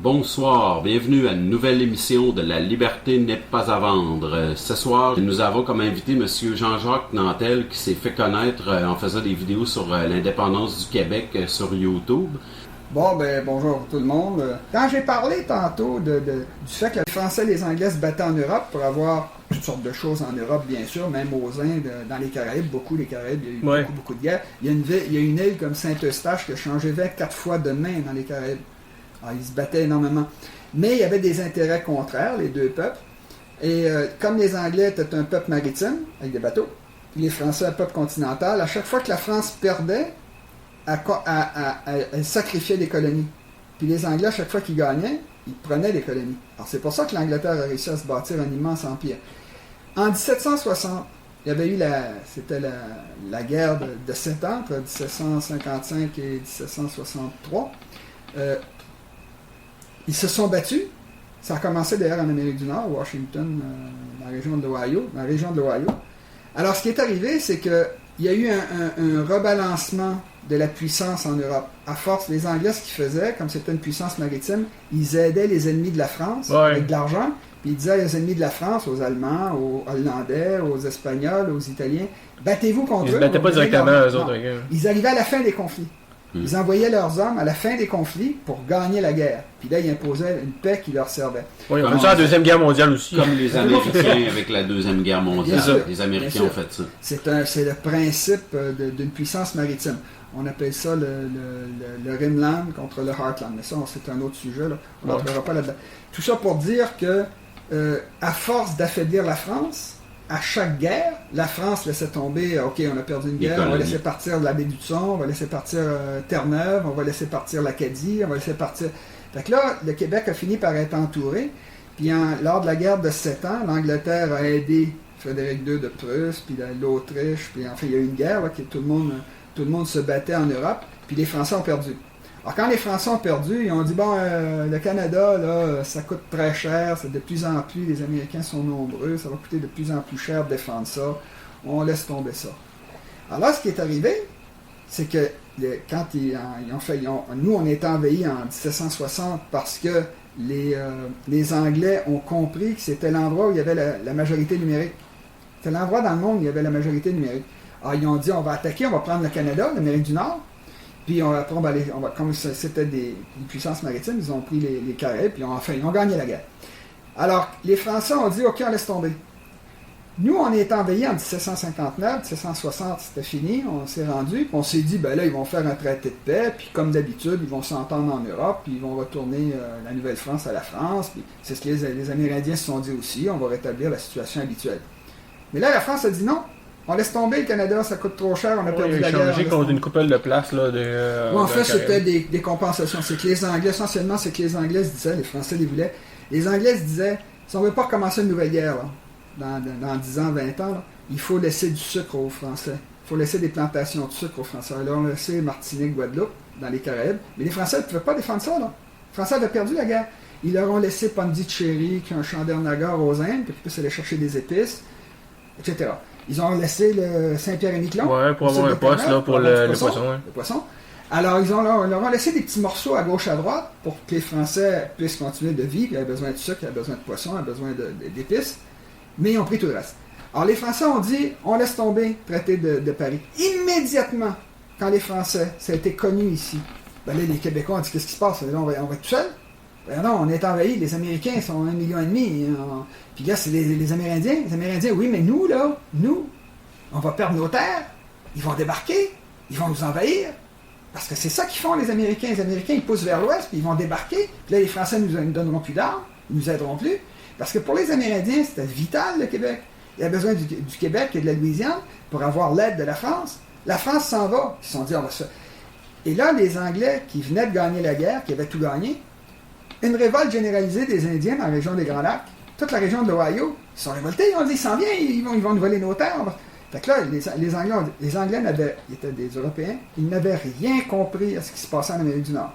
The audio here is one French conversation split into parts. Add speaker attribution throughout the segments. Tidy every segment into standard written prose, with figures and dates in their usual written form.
Speaker 1: Bonsoir, bienvenue à une nouvelle émission de La liberté n'est pas à vendre. Ce soir, nous avons comme invité Monsieur Jean-Jacques Nantel qui s'est fait connaître en faisant des vidéos sur l'indépendance du Québec sur YouTube.
Speaker 2: Bon, bonjour tout le monde. Quand j'ai parlé tantôt du fait que les Français et les Anglais se battaient en Europe pour avoir toutes sortes de choses en Europe, bien sûr, même aux Indes, dans les Caraïbes, les Caraïbes, il y a eu beaucoup de guerres. Il y a une île comme Saint-Eustache qui a changé 24 fois de main dans les Caraïbes. Alors, ils se battaient énormément. Mais il y avait des intérêts contraires, les deux peuples. Et comme les Anglais étaient un peuple maritime, avec des bateaux, les Français un peuple continental, à chaque fois que la France perdait, elle sacrifiait les colonies. Puis les Anglais, à chaque fois qu'ils gagnaient, ils prenaient les colonies. Alors c'est pour ça que l'Angleterre a réussi à se bâtir un immense empire. En 1760, il y avait eu la guerre de 7 ans, entre 1755 et 1763. Ils se sont battus. Ça a commencé d'ailleurs en Amérique du Nord, Washington, dans la région de l'Ohio. Alors ce qui est arrivé, c'est qu'il y a eu un rebalancement de la puissance en Europe. À force, les Anglais, ce qu'ils faisaient, comme c'était une puissance maritime, ils aidaient les ennemis de la France avec de l'argent, puis ils disaient aux ennemis de la France, aux Allemands, aux Hollandais, aux Espagnols, aux Italiens, battez-vous contre eux.
Speaker 3: Ils ne se battaient pas directement eux autres.
Speaker 2: Ils arrivaient à la fin des conflits. Ils envoyaient leurs hommes à la fin des conflits pour gagner la guerre. Puis là, ils imposaient une paix qui leur servait.
Speaker 3: Oui, on a ça à la Deuxième Guerre mondiale aussi.
Speaker 1: Comme les Américains avec la Deuxième Guerre mondiale. Les Américains ont fait ça.
Speaker 2: C'est le principe d'une puissance maritime. On appelle ça le Rimland contre le Heartland. Mais ça, c'est un autre sujet. Là. On n'entrera pas là-dedans. Tout ça pour dire que, à force d'affaiblir la France, à chaque guerre, la France laissait tomber, OK, on a perdu une guerre, on va laisser partir la baie du Thon, on va laisser partir Terre-Neuve, on va laisser partir l'Acadie, on va laisser partir... Fait que là, le Québec a fini par être entouré, puis lors de la guerre de 7 ans, l'Angleterre a aidé Frédéric II de Prusse, puis l'Autriche, puis enfin, il y a eu une guerre, là, que tout le monde se battait en Europe, puis les Français ont perdu. Alors quand les Français ont perdu, ils ont dit, le Canada, là, ça coûte très cher, c'est de plus en plus, les Américains sont nombreux, ça va coûter de plus en plus cher de défendre ça, on laisse tomber ça. Alors là, ce qui est arrivé, c'est que quand nous, on a été envahis en 1760 parce que les Anglais ont compris que c'était l'endroit où il y avait la majorité numérique. C'était l'endroit dans le monde où il y avait la majorité numérique. Alors ils ont dit, on va attaquer, on va prendre le Canada, l'Amérique du Nord, puis après, comme c'était des puissances maritimes, ils ont pris les Caraïbes, puis ils ont gagné la guerre. Alors, les Français ont dit, OK, on laisse tomber. Nous, on est envahis en 1759, 1760, c'était fini, on s'est rendu, puis on s'est dit, là, ils vont faire un traité de paix, puis comme d'habitude, ils vont s'entendre en Europe, puis ils vont retourner la Nouvelle-France à la France, puis c'est ce que les Amérindiens se sont dit aussi, on va rétablir la situation habituelle. Mais là, la France a dit non. On laisse tomber le Canada, ça coûte trop cher, on a perdu la guerre.
Speaker 3: Ils ont changé contre une coupelle de place. Là,
Speaker 2: en fait, c'était des compensations. C'est que les Anglais, essentiellement, c'est que les Anglais se disaient, les Français les voulaient, les Anglais se disaient, si on ne veut pas recommencer une nouvelle guerre, là, dans 10 ans, 20 ans, là, il faut laisser du sucre aux Français. Il faut laisser des plantations de sucre aux Français. Alors, on a laissé Martinique, Guadeloupe, dans les Caraïbes. Mais les Français ne pouvaient pas défendre ça. Là. Les Français avaient perdu la guerre. Ils leur ont laissé Pondicherry, qui est un champ d'Ernagor aux Indes, puis ils puissent aller chercher des épices, etc. Ils ont laissé le Saint-Pierre-et-Miquelon.
Speaker 3: Ouais, pour avoir un poste là, pour le poisson.
Speaker 2: Le poisson. Alors, ils leur ont laissé des petits morceaux à gauche, à droite, pour que les Français puissent continuer de vivre. Ils avaient besoin de sucre, ils avaient besoin de poisson, ils avaient besoin d'épices. Mais ils ont pris tout le reste. Alors, les Français ont dit, on laisse tomber le traité de Paris. Immédiatement, quand les Français, ça a été connu ici, là, les Québécois ont dit, qu'est-ce qui se passe? Là, on va être tout seul? Non, on est envahis, les Américains sont 1,5 million. Puis là, c'est les Amérindiens. Les Amérindiens, oui, mais nous, on va perdre nos terres, ils vont débarquer, ils vont nous envahir. Parce que c'est ça qu'ils font, les Américains. Les Américains, ils poussent vers l'ouest, puis ils vont débarquer. Puis là, les Français ne nous donneront plus d'armes, ils ne nous aideront plus. Parce que pour les Amérindiens, c'était vital, le Québec. Il y a besoin du Québec et de la Louisiane pour avoir l'aide de la France. La France s'en va. Ils se sont dit, on va se... Et là, les Anglais, qui venaient de gagner la guerre, qui avaient tout gagné, une révolte généralisée des Indiens dans la région des Grands Lacs, toute la région de l'Ohio, ils sont révoltés, ils ont dit, ils s'en viennent, ils vont nous voler nos terres. Fait que là, les Anglais ils étaient des Européens, ils n'avaient rien compris à ce qui se passait en Amérique du Nord.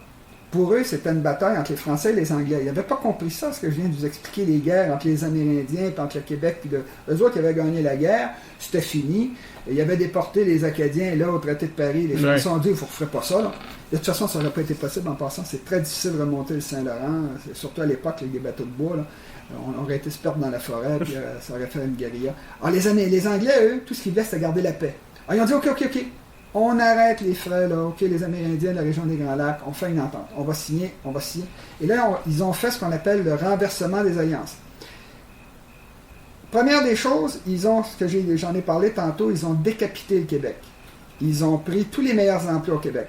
Speaker 2: Pour eux, c'était une bataille entre les Français et les Anglais. Ils n'avaient pas compris ça, ce que je viens de vous expliquer, les guerres entre les Amérindiens, puis entre le Québec, puis eux autres qui avaient gagné la guerre, c'était fini. Ils avaient déporté les Acadiens, là, au traité de Paris. Les Français ont dit, vous ne ferez pas ça, là. De toute façon, ça n'aurait pas été possible en passant. C'est très difficile de remonter le Saint-Laurent, surtout à l'époque, les bateaux de bois, là. On aurait été se perdre dans la forêt, puis ça aurait fait une guérilla. Alors, les Anglais, eux, tout ce qu'ils voulaient, c'était garder la paix. Alors, ils ont dit, OK. On arrête les frais, là, OK, les Amérindiens de la région des Grands Lacs, on fait une entente. On va signer. Et là, ils ont fait ce qu'on appelle le renversement des alliances. Première des choses, j'en ai parlé tantôt, ils ont décapité le Québec. Ils ont pris tous les meilleurs emplois au Québec.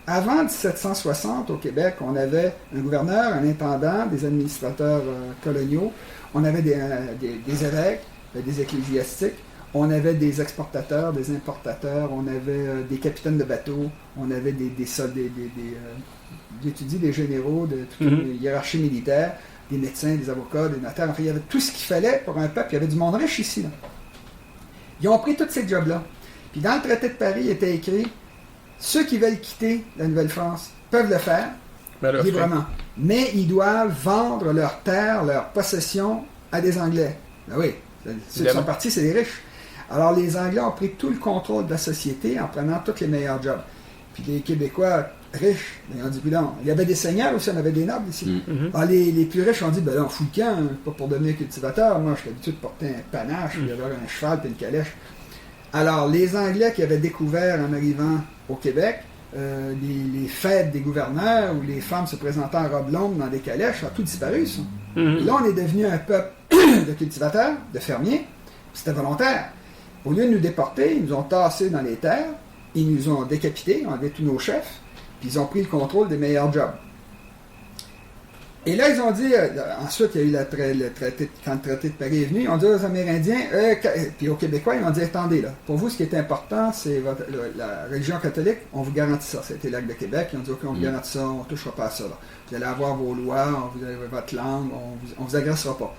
Speaker 2: Avant 1760, au Québec, on avait un gouverneur, un intendant, des administrateurs coloniaux, on avait des évêques, des ecclésiastiques, on avait des exportateurs, des importateurs, on avait des capitaines de bateaux, on avait des soldats, des généraux, de toute une hiérarchie militaire, des médecins, des avocats, des notaires. Enfin, il y avait tout ce qu'il fallait pour un peuple. Il y avait du monde riche ici, là. Ils ont pris tous ces jobs-là. Puis dans le traité de Paris, il était écrit « Ceux qui veulent quitter la Nouvelle-France peuvent le faire librement, mais ils doivent vendre leurs terres, leurs possessions à des Anglais. » Ben oui, ceux qui sont partis, c'est les riches. Alors les Anglais ont pris tout le contrôle de la société en prenant tous les meilleurs jobs. Puis les Québécois riches, ils ont dit, non, il y avait des seigneurs aussi, on avait des nobles ici. Alors les plus riches ont dit, ben là, on fout le camp, pas pour devenir cultivateur, moi je suis habitué de porter un panache, puis d'avoir un cheval puis une calèche. Alors les Anglais qui avaient découvert en arrivant au Québec, les fêtes des gouverneurs où les femmes se présentaient en robe longue dans des calèches, ça a tout disparu, ça. Là, on est devenu un peuple de cultivateurs, de fermiers, c'était volontaire. Au lieu de nous déporter, ils nous ont tassés dans les terres, ils nous ont décapités, on avait tous nos chefs, puis ils ont pris le contrôle des meilleurs jobs. Et là, ils ont dit, ensuite, il y a eu quand le traité de Paris est venu, ils ont dit aux Amérindiens, puis aux Québécois, ils ont dit, attendez, là, pour vous, ce qui est important, c'est la religion catholique, on vous garantit ça. C'était l'acte de Québec, ils ont dit, OK, on vous garantit ça, on ne touchera pas à ça. Là. Vous allez avoir vos lois, vous avez votre langue, on vous agressera pas.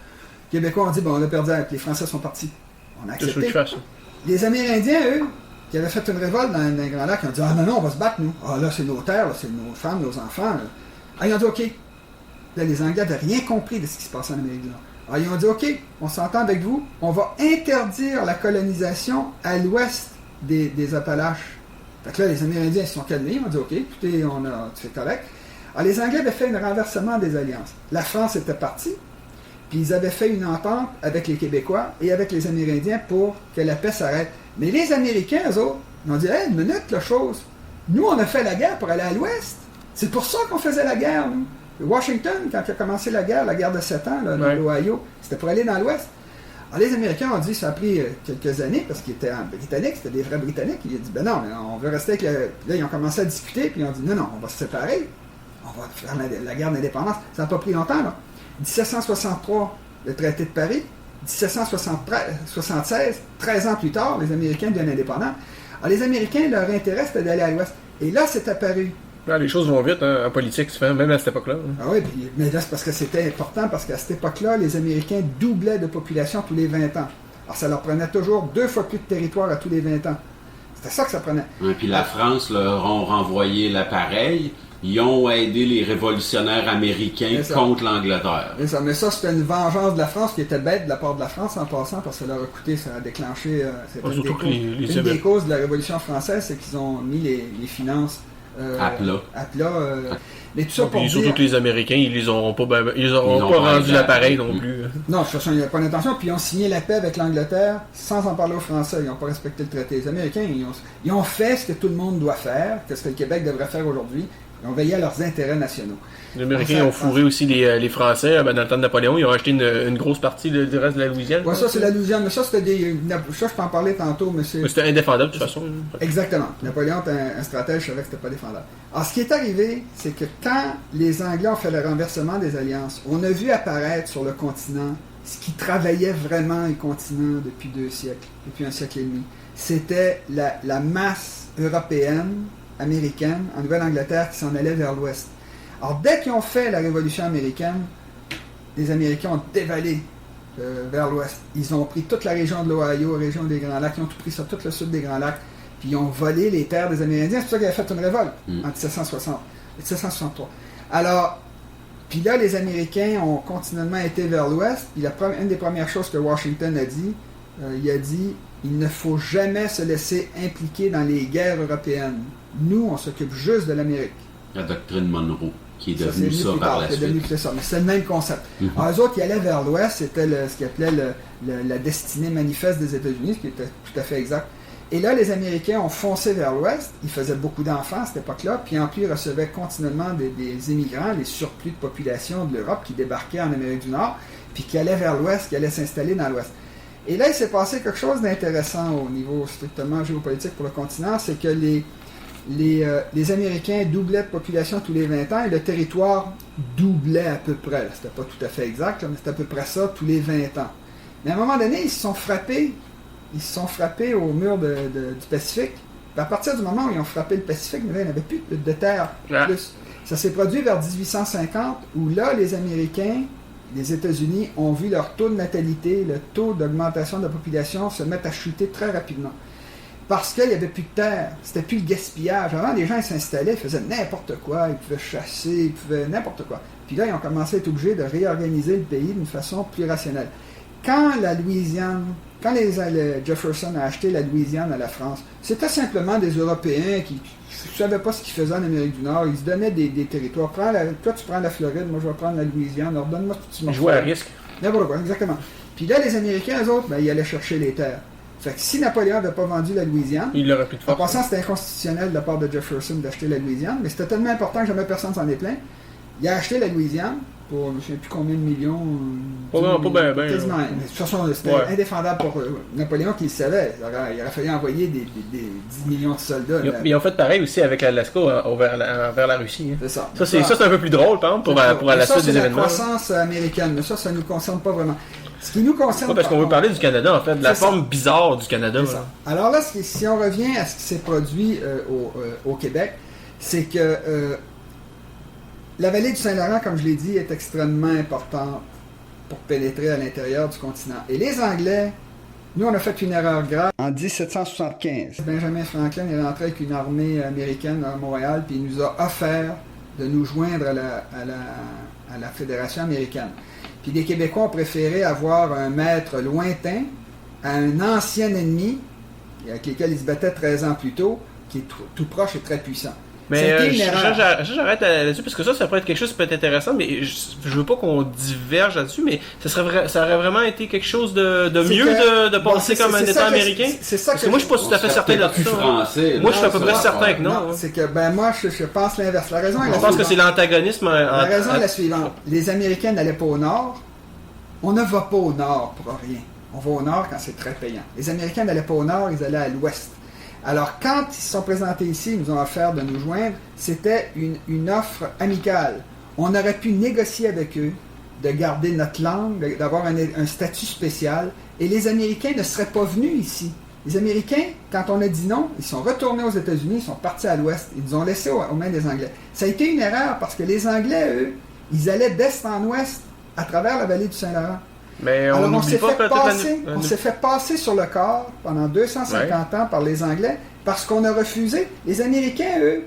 Speaker 2: Les Québécois ont dit, bon, on a perdu, les Français sont partis. On a accepté. Les Amérindiens, eux, qui avaient fait une révolte dans les Grands Lacs, ils ont dit, ah non, on va se battre, nous. Ah là, c'est nos terres, là, c'est nos femmes, nos enfants. Là. Ah, ils ont dit, OK. Là, les Anglais n'avaient rien compris de ce qui se passait en Amérique du Nord. Alors, ils ont dit, OK, on s'entend avec vous, on va interdire la colonisation à l'ouest des Appalaches. Fait que là, les Amérindiens se sont calmés, ils ont dit, OK, écoutez, tu fais correct. Alors, les Anglais avaient fait un renversement des alliances. La France était partie, puis ils avaient fait une entente avec les Québécois et avec les Amérindiens pour que la paix s'arrête. Mais les Américains, eux autres, ils ont dit, hey, une minute, la chose. Nous, on a fait la guerre pour aller à l'ouest. C'est pour ça qu'on faisait la guerre, nous. Washington, quand il a commencé la guerre de 7 ans, là, dans l'Ohio, c'était pour aller dans l'Ouest. Alors les Américains ont dit, ça a pris quelques années, parce qu'ils étaient britanniques, c'était des vrais Britanniques. Ils ont dit, ben non, mais on veut rester avec Là, ils ont commencé à discuter, puis ils ont dit, non, on va se séparer. On va faire la guerre d'indépendance. Ça n'a pas pris longtemps, là. 1763, le traité de Paris. 1776, 13 ans plus tard, les Américains deviennent indépendants. Alors les Américains, leur intérêt, c'était d'aller à l'Ouest. Et là, c'est apparu.
Speaker 3: Là, les choses vont vite en politique, même à cette époque-là.
Speaker 2: Ah oui, mais là, c'est parce que c'était important, parce qu'à cette époque-là, les Américains doublaient de population tous les 20 ans. Alors, ça leur prenait toujours 2 fois plus de territoire à tous les 20 ans. C'était ça que ça prenait.
Speaker 1: Et puis la France leur ont renvoyé l'appareil. Ils ont aidé les révolutionnaires américains contre l'Angleterre.
Speaker 2: Mais ça, c'était une vengeance de la France qui était bête de la part de la France en passant, parce que ça leur a coûté, ça a déclenché... une des causes de la Révolution française, c'est qu'ils ont mis les finances à plat. Mais tout ça pour dire...
Speaker 3: Surtout que les Américains, ils les auront pas rendu l'appareil non plus.
Speaker 2: Non, de toute façon, il n'y a pas d'intention. Puis ils ont signé la paix avec l'Angleterre sans en parler aux Français. Ils n'ont pas respecté le traité. Les Américains, ils ont fait ce que tout le monde doit faire, ce que le Québec devrait faire aujourd'hui. Ils ont veillé à leurs intérêts nationaux.
Speaker 3: Les Américains ont fourré aussi les Français. Dans le temps de Napoléon, ils ont acheté une grosse partie du reste de la Louisiane.
Speaker 2: Oui, ça, c'est la Louisiane. Mais ça, c'était ça, je peux en parler tantôt, mais c'est...
Speaker 3: C'était indéfendable, de toute façon.
Speaker 2: Exactement. Napoléon était un stratège, je savais que c'était pas défendable. Alors, ce qui est arrivé, c'est que quand les Anglais ont fait le renversement des alliances, on a vu apparaître sur le continent ce qui travaillait vraiment les continents depuis 2 siècles, depuis 1 siècle et demi. C'était la masse européenne, américaine, en Nouvelle-Angleterre, qui s'en allait vers l'ouest. Alors, dès qu'ils ont fait la Révolution américaine, les Américains ont dévalé vers l'ouest. Ils ont pris toute la région de l'Ohio, la région des Grands Lacs, ils ont tout pris sur tout le sud des Grands Lacs, puis ils ont volé les terres des Amérindiens. C'est pour ça qu'ils avaient fait une révolte en 1763. Alors, puis là, les Américains ont continuellement été vers l'ouest. Puis une des premières choses que Washington a dit, il a dit, il ne faut jamais se laisser impliquer dans les guerres européennes. Nous, on s'occupe juste de l'Amérique.
Speaker 1: La doctrine Monroe, qui est devenue ça par la suite.
Speaker 2: Mais c'est le même concept. Alors, eux autres, ils allaient vers l'ouest, c'était ce qu'ils appelaient la destinée manifeste des États-Unis, ce qui était tout à fait exact. Et là, les Américains ont foncé vers l'ouest. Ils faisaient beaucoup d'enfants à cette époque-là. Puis en plus, ils recevaient continuellement des immigrants, les surplus de population de l'Europe qui débarquaient en Amérique du Nord, puis qui allaient vers l'ouest, qui allaient s'installer dans l'ouest. Et là, il s'est passé quelque chose d'intéressant au niveau strictement géopolitique pour le continent, c'est que les Américains doublaient de population tous les 20 ans et le territoire doublait à peu près. C'était pas tout à fait exact, mais c'était à peu près ça tous les 20 ans. Mais à un moment donné, ils se sont frappés au mur du Pacifique. Puis à partir du moment où ils ont frappé le Pacifique, il n'y avait plus de terre. Plus. Ça s'est produit vers 1850, où là, les Américains, les États-Unis, ont vu leur taux de natalité, le taux d'augmentation de la population se mettre à chuter très rapidement. Parce qu'il n'y avait plus de terre. C'était plus le gaspillage. Avant, les gens ils s'installaient, ils faisaient n'importe quoi, ils pouvaient chasser, ils pouvaient n'importe quoi. Puis là, ils ont commencé à être obligés de réorganiser le pays d'une façon plus rationnelle. Quand Jefferson a acheté la Louisiane à la France, c'était simplement des Européens qui ne savaient pas ce qu'ils faisaient en Amérique du Nord. Ils se donnaient des territoires. Toi, tu prends la Floride, moi, je vais prendre la Louisiane. Alors, donne-moi ce que tu m'as fait.
Speaker 3: Jouer à risque.
Speaker 2: N'importe quoi, exactement. Puis là, les Américains, eux autres, ils allaient chercher les terres. Fait que si Napoléon n'avait pas vendu la Louisiane,
Speaker 3: il n'aurait plus de force.
Speaker 2: En passant, c'était inconstitutionnel de la part de Jefferson d'acheter la Louisiane, mais c'était tellement important que jamais personne s'en est plaint. Il a acheté la Louisiane pour je ne sais plus combien de millions. Quasiment. Mais de toute façon, c'était indéfendable pour Napoléon qui le savait. Il aurait fallu envoyer des 10 millions de soldats.
Speaker 3: Ils ont fait pareil aussi avec Alaska vers la Russie. Hein.
Speaker 2: C'est ça.
Speaker 3: Ça, c'est un peu plus drôle, par exemple, pour la suite des événements.
Speaker 2: C'est la croissance américaine, mais ça ne nous concerne pas vraiment. Ce qui nous concerne...
Speaker 3: parce qu'on veut parler du Canada, en fait, de la forme bizarre du Canada.
Speaker 2: Alors là, si on revient à ce qui s'est produit au Québec, c'est que la vallée du Saint-Laurent, comme je l'ai dit, est extrêmement importante pour pénétrer à l'intérieur du continent. Et les Anglais, nous, on a fait une erreur grave. En 1775, Benjamin Franklin est rentré avec une armée américaine à Montréal, puis il nous a offert de nous joindre à la Fédération américaine. Puis les Québécois ont préféré avoir un maître lointain à un ancien ennemi, avec lequel ils se battaient 13 ans plus tôt, qui est tout proche et très puissant.
Speaker 3: Mais j'arrête là-dessus, parce que ça pourrait être quelque chose qui peut être intéressant, mais je veux pas qu'on diverge là-dessus, mais ça aurait vraiment été quelque chose de mieux de penser comme un État américain.
Speaker 2: C'est ça
Speaker 3: parce que moi, je suis pas tout à fait certain de tout ça. Moi, je suis à peu près certain que non.
Speaker 2: C'est que, moi, je pense l'inverse. La raison est la
Speaker 3: suivante. Je pense que c'est l'antagonisme.
Speaker 2: La raison est la suivante. Les Américains n'allaient pas au nord. On ne va pas au nord pour rien. On va au nord quand c'est très payant. Les Américains n'allaient pas au nord, ils allaient à l'ouest. Alors, quand ils se sont présentés ici, ils nous ont offert de nous joindre, c'était une offre amicale. On aurait pu négocier avec eux de garder notre langue, d'avoir un statut spécial, et les Américains ne seraient pas venus ici. Les Américains, quand on a dit non, ils sont retournés aux États-Unis, ils sont partis à l'ouest, ils nous ont laissés aux mains des Anglais. Ça a été une erreur, parce que les Anglais, eux, ils allaient d'est en ouest à travers la vallée du Saint-Laurent.
Speaker 3: Mais on
Speaker 2: s'est fait passer sur le corps pendant 250 ans par les Anglais parce qu'on a refusé. Les Américains, eux,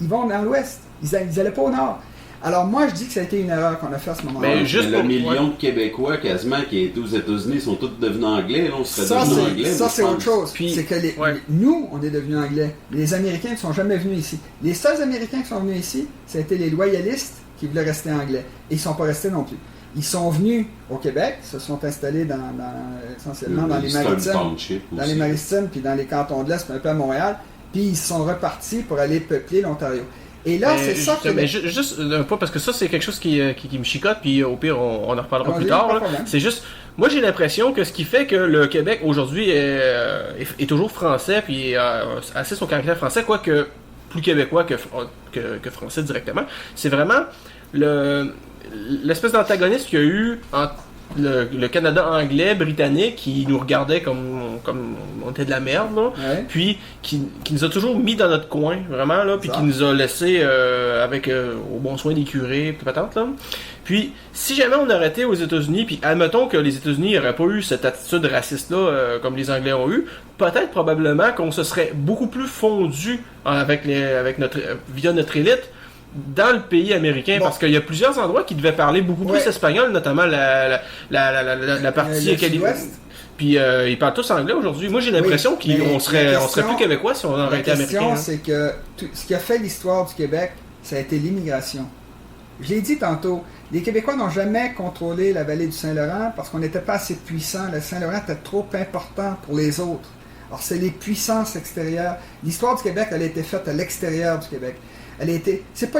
Speaker 2: ils vont dans l'ouest. Ils n'allaient pas au nord. Alors moi, je dis que ça a été une erreur qu'on a fait à ce moment-là.
Speaker 1: Mais juste le million de Québécois quasiment qui étaient aux États-Unis sont tous devenus anglais. Là, on serait devenus anglais.
Speaker 2: Ça, c'est autre chose. C'est que nous, on est devenus anglais. Mais les Américains ne sont jamais venus ici. Les seuls Américains qui sont venus ici, ça a été les loyalistes qui voulaient rester anglais. Et ils ne sont pas restés non plus. Ils sont venus au Québec, se sont installés essentiellement dans les Maritimes, puis dans les cantons de l'Est, un peu à Montréal, puis ils sont repartis pour aller peupler l'Ontario. Et là, c'est ça que...
Speaker 3: Mais juste un peu, parce que ça, c'est quelque chose qui me chicote, puis au pire, on en reparlera plus tard. C'est juste, moi, j'ai l'impression que ce qui fait que le Québec, aujourd'hui, est toujours français, puis assez son caractère français, quoique plus québécois que français directement, c'est vraiment l'espèce d'antagonisme qu'il y a eu entre le Canada anglais, britannique, qui nous regardait comme on était de la merde, là, puis qui nous a toujours mis dans notre coin, vraiment, là, puis qui nous a laissé avec au bon soin des curés, puis patente, là. Puis, si jamais on aurait été aux États-Unis, puis admettons que les États-Unis n'auraient pas eu cette attitude raciste-là, comme les Anglais ont eu, peut-être probablement qu'on se serait beaucoup plus fondu via notre élite, dans le pays américain, parce qu'il y a plusieurs endroits qui devaient parler beaucoup plus espagnol, notamment la partie californienne. Puis ils parlent tous anglais aujourd'hui. Moi, j'ai l'impression qu'on serait plus québécois si on aurait été américain.
Speaker 2: La question, c'est que ce qui a fait l'histoire du Québec, ça a été l'immigration. Je l'ai dit tantôt, les Québécois n'ont jamais contrôlé la vallée du Saint-Laurent parce qu'on n'était pas assez puissant. Le Saint-Laurent était trop important pour les autres. Alors, c'est les puissances extérieures. L'histoire du Québec, elle a été faite à l'extérieur du Québec. Elle a été... C'est pas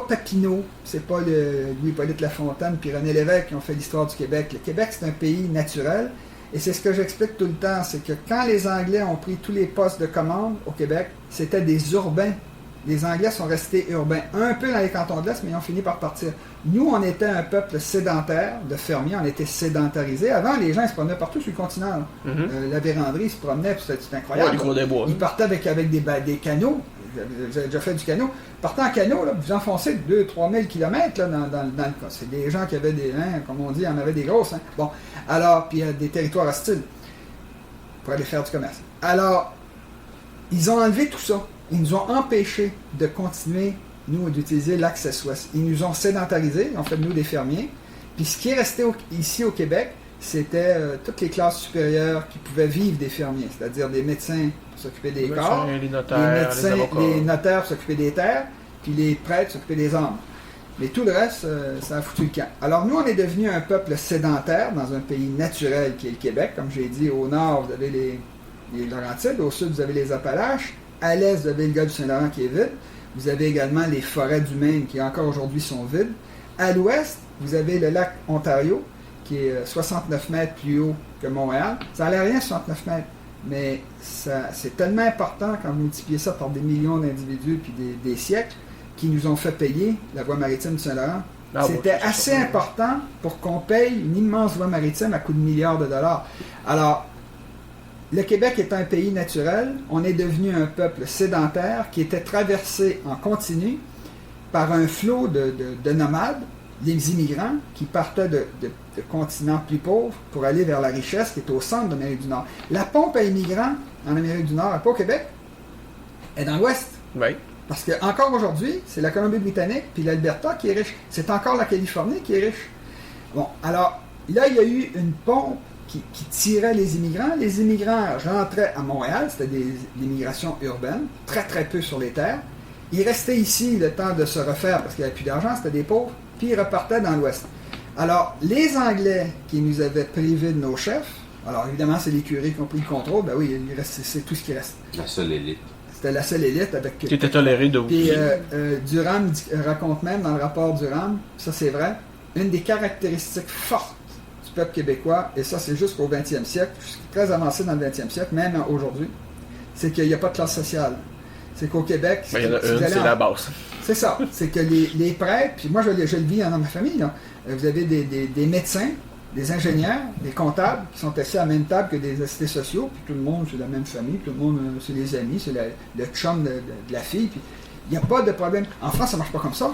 Speaker 2: Papineau, c'est pas Louis-Hippolyte Lafontaine puis René Lévesque qui ont fait l'histoire du Québec. Le Québec, c'est un pays naturel. Et c'est ce que j'explique tout le temps, c'est que quand les Anglais ont pris tous les postes de commande au Québec, c'était des urbains. Les Anglais sont restés urbains, un peu dans les cantons de l'Est, mais ils ont fini par partir. Nous, on était un peuple sédentaire, de fermiers, on était sédentarisés. Avant, les gens ils se promenaient partout sur le continent. La véranderie, ils se promenaient, c'était incroyable.
Speaker 3: Ils
Speaker 2: partaient avec des canots. J'ai déjà fait du canot. Partant en canot, là, vous enfoncez 2-3 000 km là, dans le cas. C'est des gens qui avaient des... comme on dit, en avait des grosses. Bon, alors, puis des territoires hostiles pour aller faire du commerce. Alors, ils ont enlevé tout ça. Ils nous ont empêchés de continuer, nous, d'utiliser l'accès ouest. Ils nous ont sédentarisés, ils ont fait de nous des fermiers. Puis ce qui est resté ici au Québec, c'était toutes les classes supérieures qui pouvaient vivre des fermiers, c'est-à-dire des médecins pour s'occuper des corps, les notaires pour s'occuper des terres, puis les prêtres pour s'occuper des âmes. Mais tout le reste, ça a foutu le camp. Alors nous, on est devenu un peuple sédentaire dans un pays naturel qui est le Québec. Comme j'ai dit, au nord, vous avez les Laurentides, au sud, vous avez les Appalaches, à l'est, vous avez le golfe du Saint-Laurent qui est vide, vous avez également les forêts du Maine qui encore aujourd'hui sont vides. À l'ouest, vous avez le lac Ontario, qui est 69 mètres plus haut que Montréal. Ça n'a l'air rien, 69 mètres, mais c'est tellement important quand vous multipliez ça par des millions d'individus puis des siècles qui nous ont fait payer la voie maritime du Saint-Laurent. C'était assez important pour qu'on paye une immense voie maritime à coût de milliards de dollars. Alors, le Québec est un pays naturel. On est devenu un peuple sédentaire qui était traversé en continu par un flot de nomades, les immigrants qui partaient de continents plus pauvres pour aller vers la richesse qui est au centre de l'Amérique du Nord. La pompe à immigrants en Amérique du Nord, pas au Québec, est dans l'Ouest.
Speaker 3: Oui.
Speaker 2: Parce qu'encore aujourd'hui, c'est la Colombie-Britannique puis l'Alberta qui est riche. C'est encore la Californie qui est riche. Bon, alors, là, il y a eu une pompe qui tirait les immigrants. Les immigrants rentraient à Montréal, c'était l'immigration urbaine, très très peu sur les terres. Ils restaient ici le temps de se refaire parce qu'il n'y avait plus d'argent, c'était des pauvres, puis ils repartaient dans l'Ouest. Alors, les Anglais qui nous avaient privés de nos chefs, alors évidemment, c'est les curés qui ont pris le contrôle, ben oui, c'est tout ce qui reste.
Speaker 1: La seule élite.
Speaker 2: C'était la seule élite avec...
Speaker 3: Qui était tolérée de vous.
Speaker 2: Puis Durham raconte même dans le rapport Durham, ça c'est vrai, une des caractéristiques fortes du peuple québécois, et ça c'est jusqu'au 20e siècle, très avancé dans le 20e siècle, même aujourd'hui, c'est qu'il n'y a pas de classe sociale. C'est qu'au Québec...
Speaker 3: Il y en a une, c'est la base.
Speaker 2: C'est ça. C'est que les prêtres, puis moi je le vis dans ma famille, là, vous avez des médecins, des ingénieurs, des comptables qui sont assis à la même table que des assistés sociaux, puis tout le monde c'est la même famille, tout le monde c'est les amis, c'est le chum de la fille, puis il n'y a pas de problème. En France, ça ne marche pas comme ça.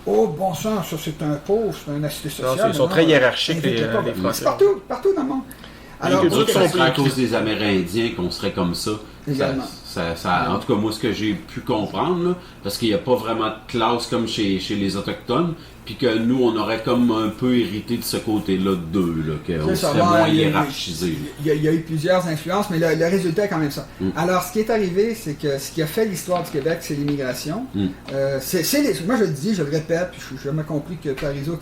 Speaker 2: Oh, bon sang, ça c'est un pauvre, c'est un assisté social.
Speaker 3: Non, ils sont très hiérarchiques, les Français.
Speaker 2: C'est partout dans le monde.
Speaker 1: Alors, c'est à cause des Amérindiens qu'on serait comme ça. En tout cas, moi, ce que j'ai pu comprendre, là, parce qu'il n'y a pas vraiment de classe comme chez les Autochtones, puis que nous, on aurait comme un peu hérité de ce côté-là d'eux, qu'on serait moins hiérarchisé.
Speaker 2: Il y a eu plusieurs influences, mais le résultat est quand même ça. Alors, ce qui est arrivé, c'est que ce qui a fait l'histoire du Québec, c'est l'immigration. Moi, je le dis, je le répète, puis je n'ai jamais compris que Parizeau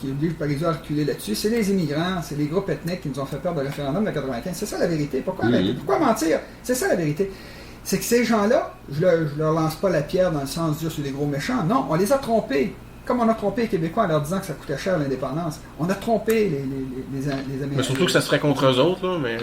Speaker 2: a reculé là-dessus. C'est les immigrants, c'est les groupes ethniques qui nous ont fait perdre le référendum de 1995. C'est ça la vérité. Pourquoi mentir? C'est ça la vérité. C'est que ces gens-là, je leur lance pas la pierre dans le sens de dire c'est des gros méchants. Non, on les a trompés. Comme on a trompé les Québécois en leur disant que ça coûtait cher l'indépendance. On a trompé les Américains.
Speaker 3: Mais surtout que ça serait contre eux autres, là, mais...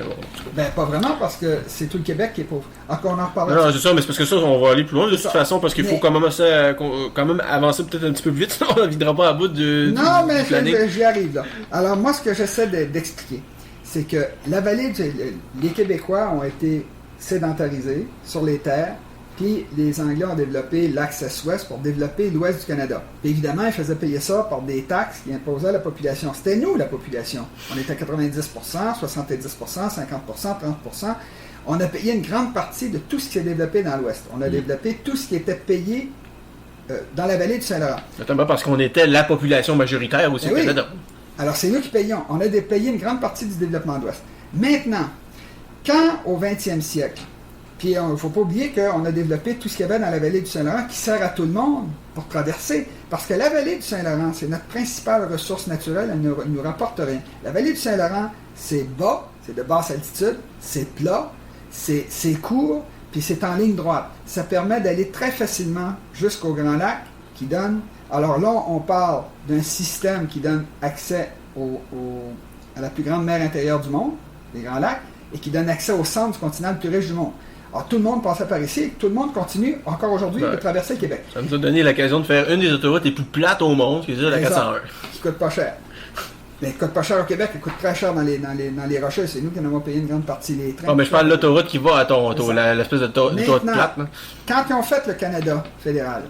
Speaker 2: Ben, pas vraiment, parce que c'est tout le Québec qui est pauvre. Encore on en reparlera.
Speaker 3: Non, c'est ça, mais c'est parce que ça, on va aller plus loin de toute façon, parce qu'il faut quand même avancer peut-être un petit peu plus vite, sinon on ne videra pas à bout du
Speaker 2: Non, mais j'y arrive, là. Alors, moi, ce que j'essaie d'expliquer, c'est que la vallée, les Québécois ont été sédentarisés sur les terres, puis les Anglais ont développé l'accès ouest pour développer l'ouest du Canada. Puis évidemment, ils faisaient payer ça par des taxes qu'ils imposaient à la population. C'était nous, la population. On était à 90%, 70%, 50%, 30%. On a payé une grande partie de tout ce qui s'est développé dans l'ouest. On a développé tout ce qui était payé dans la vallée du Saint-Laurent.
Speaker 3: Notamment parce qu'on était la population majoritaire aussi au Canada.
Speaker 2: Alors, c'est nous qui payons. On a payé une grande partie du développement de l'Ouest. Maintenant, quand au 20e siècle, puis il ne faut pas oublier qu'on a développé tout ce qu'il y avait dans la vallée du Saint-Laurent qui sert à tout le monde pour traverser. Parce que la vallée du Saint-Laurent, c'est notre principale ressource naturelle, elle ne nous rapporte rien. La vallée du Saint-Laurent, c'est bas, c'est de basse altitude, c'est plat, c'est court, puis c'est en ligne droite. Ça permet d'aller très facilement jusqu'au Grand Lac qui donne... Alors là, on parle d'un système qui donne accès à la plus grande mer intérieure du monde, les Grands Lacs, et qui donne accès au centre du continent le plus riche du monde. Alors, tout le monde passait par ici, tout le monde continue, encore aujourd'hui, de traverser le Québec.
Speaker 3: Ça nous a donné l'occasion de faire une des autoroutes les plus plates au monde, qui est la 401.
Speaker 2: Qui coûte pas cher. Mais elle coûte pas cher au Québec, elle coûte très cher dans les Rocheuses. C'est nous qui en avons payé une grande partie. Les trains.
Speaker 3: Mais je parle de l'autoroute qui va à Toronto, l'espèce d'autoroute plate. Là.
Speaker 2: Quand ils ont fait le Canada fédéral,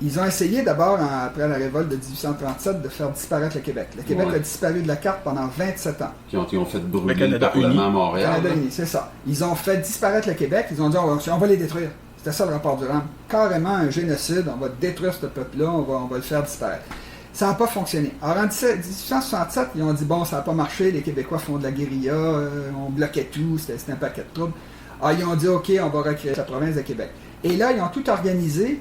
Speaker 2: ils ont essayé d'abord, après la révolte de 1837, de faire disparaître le Québec. Le Québec a disparu de la carte pendant 27 ans.
Speaker 1: Puis ils ont fait brûler le Parlement à Montréal.
Speaker 2: Canada uni, c'est ça. Ils ont fait disparaître le Québec. Ils ont dit, on va les détruire. C'était ça le rapport Durham. Carrément un génocide. On va détruire ce peuple-là. On va le faire disparaître. Ça n'a pas fonctionné. Alors en 1867, ils ont dit, bon, ça n'a pas marché. Les Québécois font de la guérilla. On bloquait tout. C'était un paquet de troubles. Alors ils ont dit, OK, on va recréer la province de Québec. Et là, ils ont tout organisé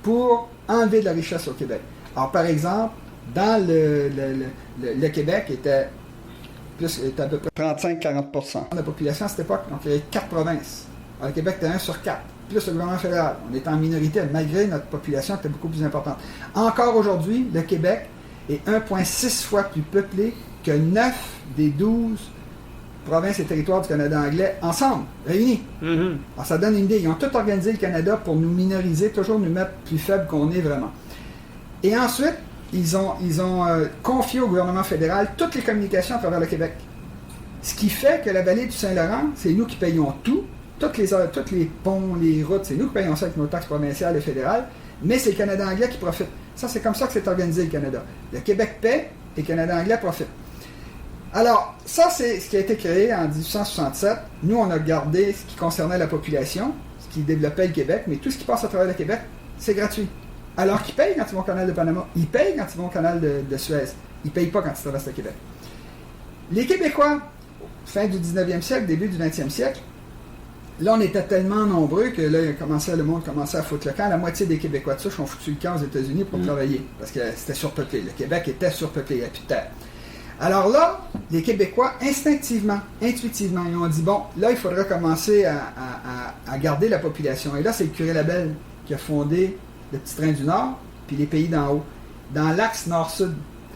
Speaker 2: pour enlever de la richesse au Québec. Alors, par exemple, dans le Québec était à peu près 35-40% de la population à cette époque. Donc, il y avait 4 provinces. Alors, le Québec était 1 sur 4, plus le gouvernement fédéral. On était en minorité, malgré notre population qui était beaucoup plus importante. Encore aujourd'hui, le Québec est 1,6 fois plus peuplé que 9 des 12 provinces et territoires du Canada anglais ensemble, réunis. Mm-hmm. Alors, ça donne une idée. Ils ont tout organisé le Canada pour nous minoriser, toujours nous mettre plus faibles qu'on est vraiment. Et ensuite, ils ont confié au gouvernement fédéral toutes les communications à travers le Québec. Ce qui fait que la vallée du Saint-Laurent, c'est nous qui payons tout. Toutes les ponts, les routes, c'est nous qui payons ça avec nos taxes provinciales et fédérales, mais c'est le Canada anglais qui profite. Ça, c'est comme ça que c'est organisé, le Canada. Le Québec paie et le Canada anglais profite. Alors, ça, c'est ce qui a été créé en 1867. Nous, on a gardé ce qui concernait la population, ce qui développait le Québec, mais tout ce qui passe à travers le Québec, c'est gratuit. Alors qu'ils payent quand ils vont au canal de Panama, ils payent quand ils vont au canal de Suez. Ils ne payent pas quand ils traversent le Québec. Les Québécois, fin du 19e siècle, début du 20e siècle, là, on était tellement nombreux que là, le monde commençait à foutre le camp. La moitié des Québécois de souche ont foutu le camp aux États-Unis pour travailler, parce que c'était surpeuplé. Le Québec était surpeuplé, il n'y avait plus de terre. Alors là, les Québécois, instinctivement, intuitivement, ils ont dit, bon, là, il faudrait commencer à garder la population. Et là, c'est le curé Labelle qui a fondé le Petit Train du Nord, puis les pays d'en haut, dans l'axe nord-sud.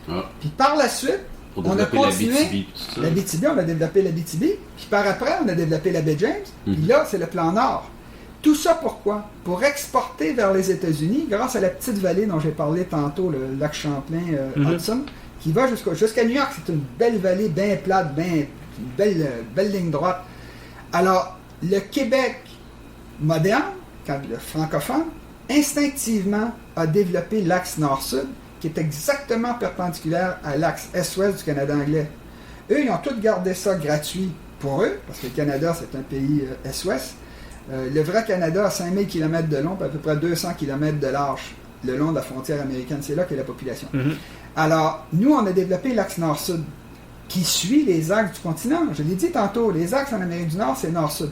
Speaker 2: Ah. Puis par la suite, on a continué l'Abitibi, on a développé l'Abitibi, puis par après, on a développé la baie James, puis là, c'est le plan Nord. Tout ça pourquoi? Pour exporter vers les États-Unis, grâce à la petite vallée dont j'ai parlé tantôt, le lac Champlain, Hudson, qui va jusqu'à New York. C'est une belle vallée, bien plate, une belle ligne droite. Alors, le Québec moderne, le francophone, instinctivement a développé l'axe nord-sud, qui est exactement perpendiculaire à l'axe est-ouest du Canada anglais. Eux, ils ont tous gardé ça gratuit pour eux, parce que le Canada, c'est un pays est-ouest. Le vrai Canada a 5000 km de long, à peu près 200 km de large, le long de la frontière américaine. C'est là qu'est la population. Mm-hmm. Alors, nous, on a développé l'axe nord-sud, qui suit les axes du continent. Je l'ai dit tantôt, les axes en Amérique du Nord, c'est nord-sud.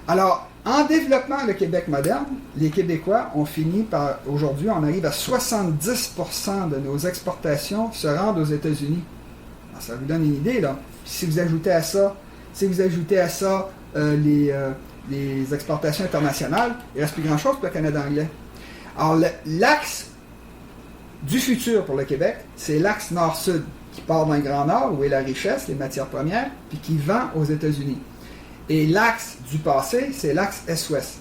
Speaker 2: Alors, en développant le Québec moderne, les Québécois ont fini par, aujourd'hui, on arrive à 70% de nos exportations se rendent aux États-Unis. Alors, ça vous donne une idée, là. Si vous ajoutez à ça, les exportations internationales, il ne reste plus grand-chose pour le Canada anglais. Alors, l'axe du futur pour le Québec, c'est l'axe nord-sud, qui part dans le Grand Nord, où est la richesse, les matières premières, puis qui vend aux États-Unis. Et l'axe du passé, c'est l'axe est-ouest.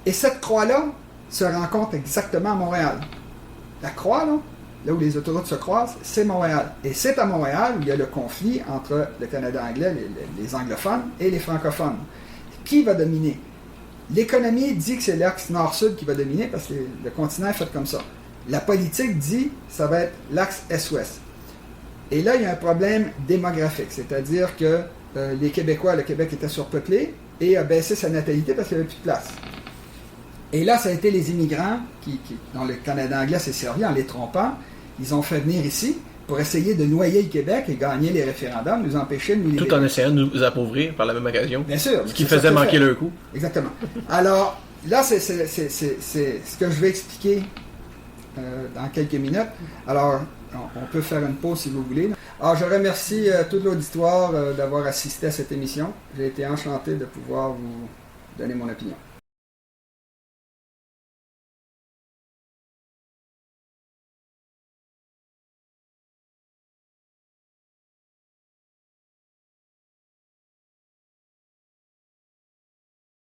Speaker 2: Et cette croix-là se rencontre exactement à Montréal. La croix, là où les autoroutes se croisent, c'est Montréal. Et c'est à Montréal où il y a le conflit entre le Canada anglais, les anglophones, et les francophones. Qui va dominer? L'économie dit que c'est l'axe nord-sud qui va dominer, parce que le continent est fait comme ça. La politique dit que ça va être l'axe est-ouest. Et là, il y a un problème démographique, c'est-à-dire que le Québec était surpeuplé et a baissé sa natalité parce qu'il n'y avait plus de place. Et là, ça a été les immigrants dont le Canada anglais s'est servi en les trompant. Ils ont fait venir ici pour essayer de noyer le Québec et gagner les référendums, nous empêcher de nous libérer.
Speaker 3: Tout en essayant de nous appauvrir par la même occasion.
Speaker 2: Bien sûr.
Speaker 3: Ce qui faisait manquer leur coup.
Speaker 2: Exactement. Alors, là, c'est ce que je vais expliquer dans quelques minutes. Alors, on peut faire une pause si vous voulez. Alors, je remercie tout l'auditoire d'avoir assisté à cette émission. J'ai été enchanté de pouvoir vous donner mon opinion.